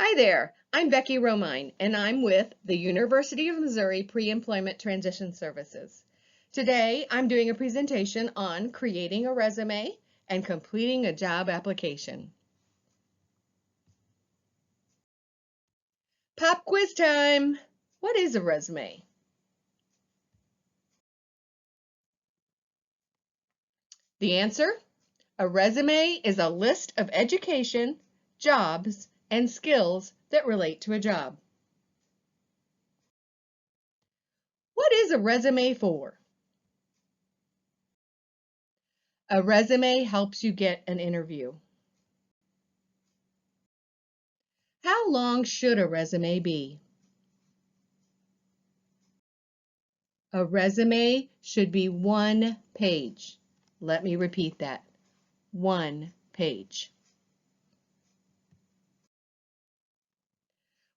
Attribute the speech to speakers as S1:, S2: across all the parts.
S1: Hi there, I'm Becky Romine, and I'm with the University of Missouri Pre-Employment Transition Services. Today, I'm doing a presentation on creating a resume and completing a job application. Pop quiz time! What is a resume? The answer? A resume is a list of education, jobs, and skills that relate to a job. What is a resume for? A resume helps you get an interview. How long should a resume be? A resume should be 1 page. Let me repeat that. 1 page.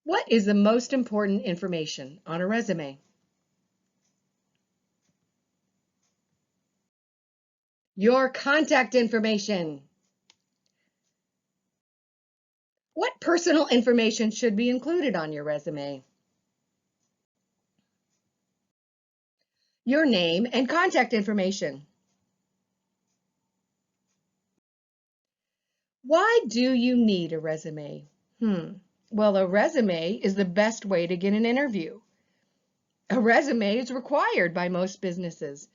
S1: What is the most important information on a resume? Your contact information. What personal information should be included on your resume? Your name and contact information. Why do you need a resume? Well, a resume is the best way to get an interview. A resume is required by most businesses,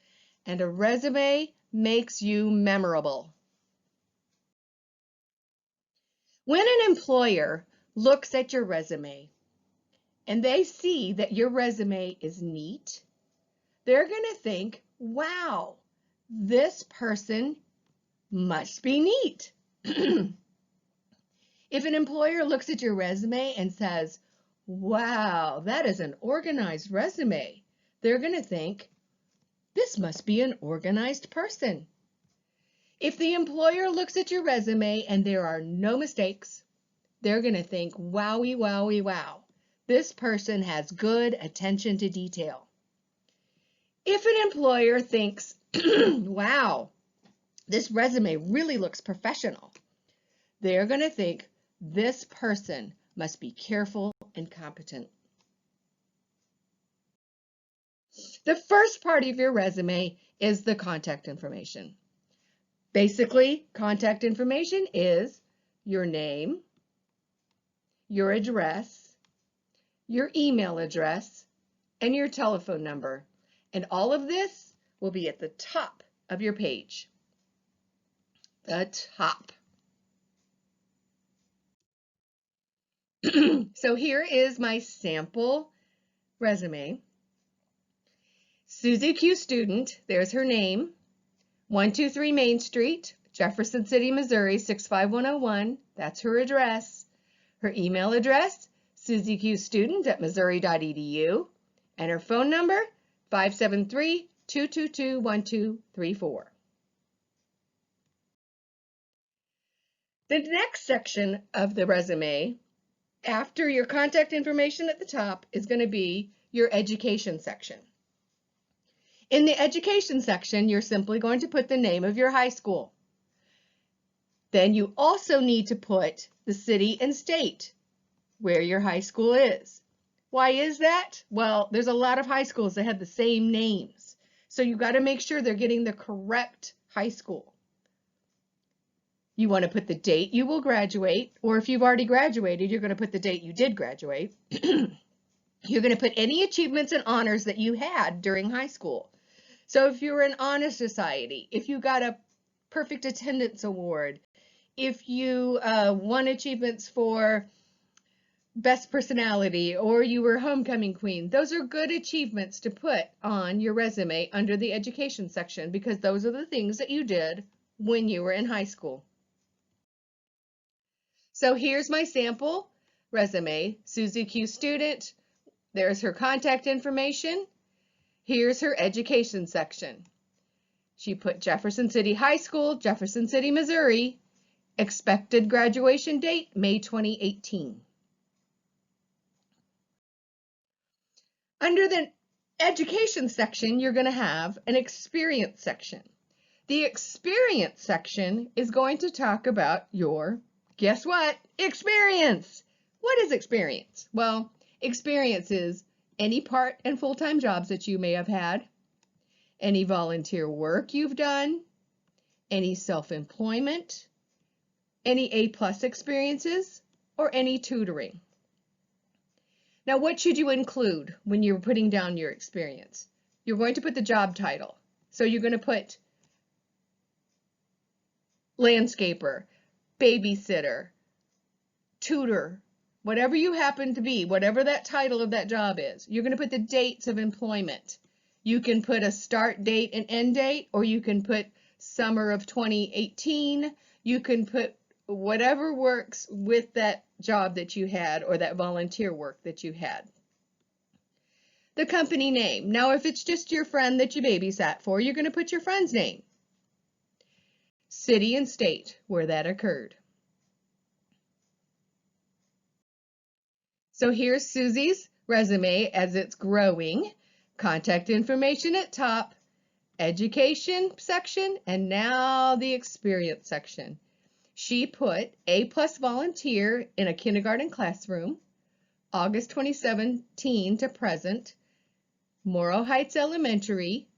S1: and a resume makes you memorable. When an employer looks at your resume and they see that your resume is neat, they're going to think, wow, this person must be neat. If an employer looks at your resume and says, wow, that is an organized resume, they're going to think, this must be an organized person. If the employer looks at your resume and there are no mistakes, they're going to think, wowie, wowie, wow, this person has good attention to detail. If an employer thinks, wow, this resume really looks professional, they're going to think, this person must be careful and competent. The first part of your resume is the contact information. Basically, contact information is your name, your address, your email address, and your telephone number. And all of this will be at the top of your page. The top. So here is my sample resume. Susie Q. Student, there's her name, 123 Main Street, Jefferson City, Missouri, 65101. That's her address. Her email address, susieqstudent@missouri.edu, and her phone number, 573-222-1234. The next section of the resume, after your contact information at the top, is going to be your education section. In the education section, you're simply going to put the name of your high school. Then you also need to put the city and state where your high school is. Why is that? Well, there's a lot of high schools that have the same names. So you've got to make sure they're getting the correct high school. You want to put the date you will graduate, or if you've already graduated, you're going to put the date you did graduate. You're going to put any achievements and honors that you had during high school. So if you were in Honor Society, if you got a perfect attendance award, if you won achievements for best personality, or you were homecoming queen, those are good achievements to put on your resume under the education section, because those are the things that you did when you were in high school. So here's my sample resume. Susie Q. Student. There's her contact information. Here's her education section. She put Jefferson City High School, Jefferson City, Missouri. Expected graduation date, May 2018. Under the education section, you're going to have an experience section. The experience section is going to talk about your, guess what? Experience. What is experience? Well, experience is any part and full-time jobs that you may have had, any volunteer work you've done, any self-employment, any A+ experiences, or any tutoring. Now, what should you include when you're putting down your experience? You're going to put the job title. So you're going to put landscaper, babysitter, tutor, whatever you happen to be, whatever that title of that job is. You're going to put the dates of employment. You can put a start date and end date, or you can put summer of 2018. You can put whatever works with that job that you had or that volunteer work that you had. The company name. Now, if it's just your friend that you babysat for, you're going to put your friend's name. City and state where that occurred. So here's Susie's resume as it's growing. Contact information at top, education section, and now the experience section. She put A+ volunteer in a kindergarten classroom, August 2017 to present, Morrow Heights Elementary,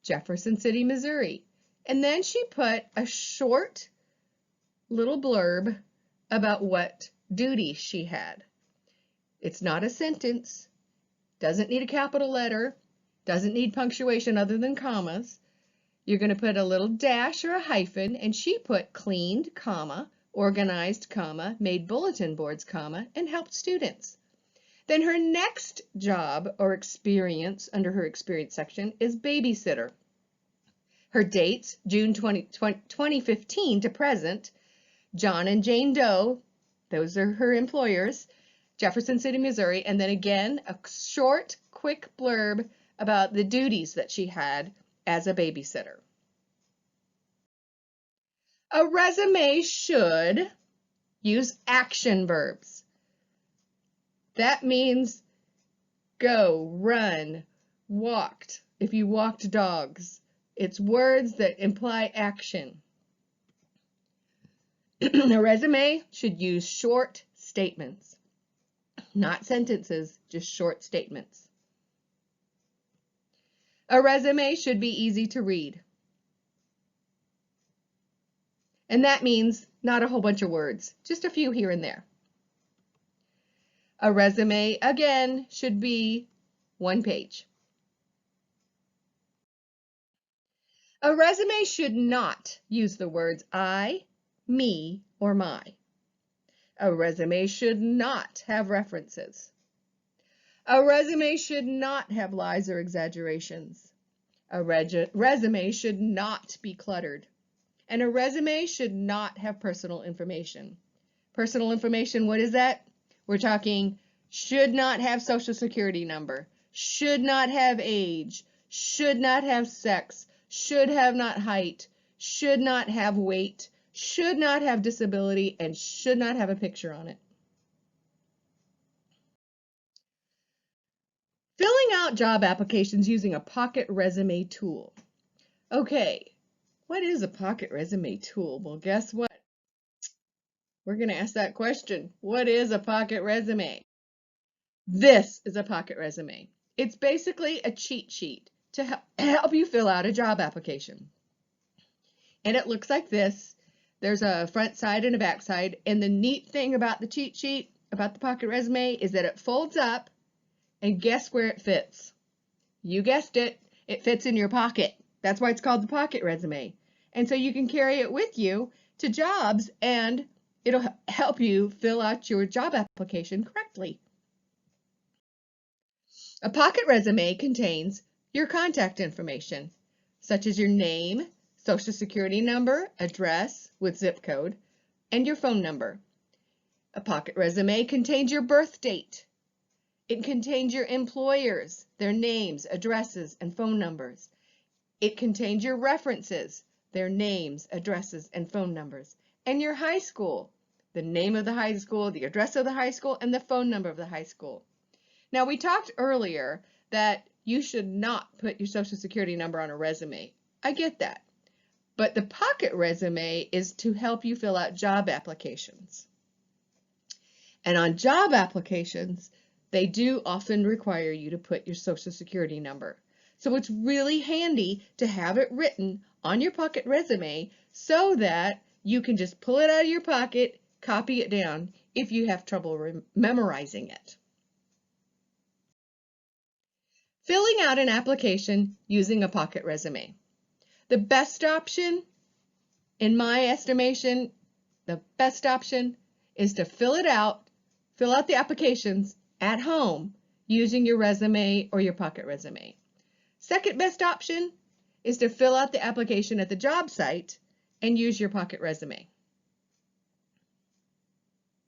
S1: Jefferson City, Missouri. And then she put a short little blurb about what duties she had. It's not a sentence, doesn't need a capital letter, doesn't need punctuation other than commas. You're going to put a little dash or a hyphen, and she put cleaned, comma, organized, comma, made bulletin boards, comma, and helped students. Then her next job or experience under her experience section is babysitter. Her dates, June 2015 to present, John and Jane Doe, those are her employers, Jefferson City, Missouri, and then again, a short, quick blurb about the duties that she had as a babysitter. A resume should use action verbs. That means go, run, walked, if you walked dogs. It's words that imply action. A resume should use short statements, not sentences, just short statements. A resume should be easy to read. And that means not a whole bunch of words, just a few here and there. A resume, again, should be 1 page. A resume should not use the words I, me, or my. A resume should not have references. A resume should not have lies or exaggerations. A resume should not be cluttered. And a resume should not have personal information. Personal information, what is that? We're talking should not have social security number, should not have age, should not have sex, should have not height, should not have weight, should not have disability, and should not have a picture on it. Filling out job applications using a pocket resume tool. Okay, what is a pocket resume tool? Well, guess what? We're going to ask that question. What is a pocket resume? This is a pocket resume. It's basically a cheat sheet to help you fill out a job application. And it looks like this. There's a front side and a back side. And the neat thing about the cheat sheet, about the pocket resume, is that it folds up, and guess where it fits? You guessed it. It fits in your pocket. That's why it's called the pocket resume. And so you can carry it with you to jobs, and it'll help you fill out your job application correctly. A pocket resume contains your contact information, such as your name, social security number, address with zip code, and your phone number. A pocket resume contains your birth date. It contains your employers, their names, addresses, and phone numbers. It contains your references, their names, addresses, and phone numbers, and your high school, the name of the high school, the address of the high school, and the phone number of the high school. Now, we talked earlier that you should not put your social security number on a resume. I get that. But the pocket resume is to help you fill out job applications. And on job applications, they do often require you to put your Social Security number. So it's really handy to have it written on your pocket resume so that you can just pull it out of your pocket, copy it down if you have trouble memorizing it. Filling out an application using a pocket resume. The best option, in my estimation, the best option is to fill out the applications at home using your resume or your pocket resume. Second best option is to fill out the application at the job site and use your pocket resume.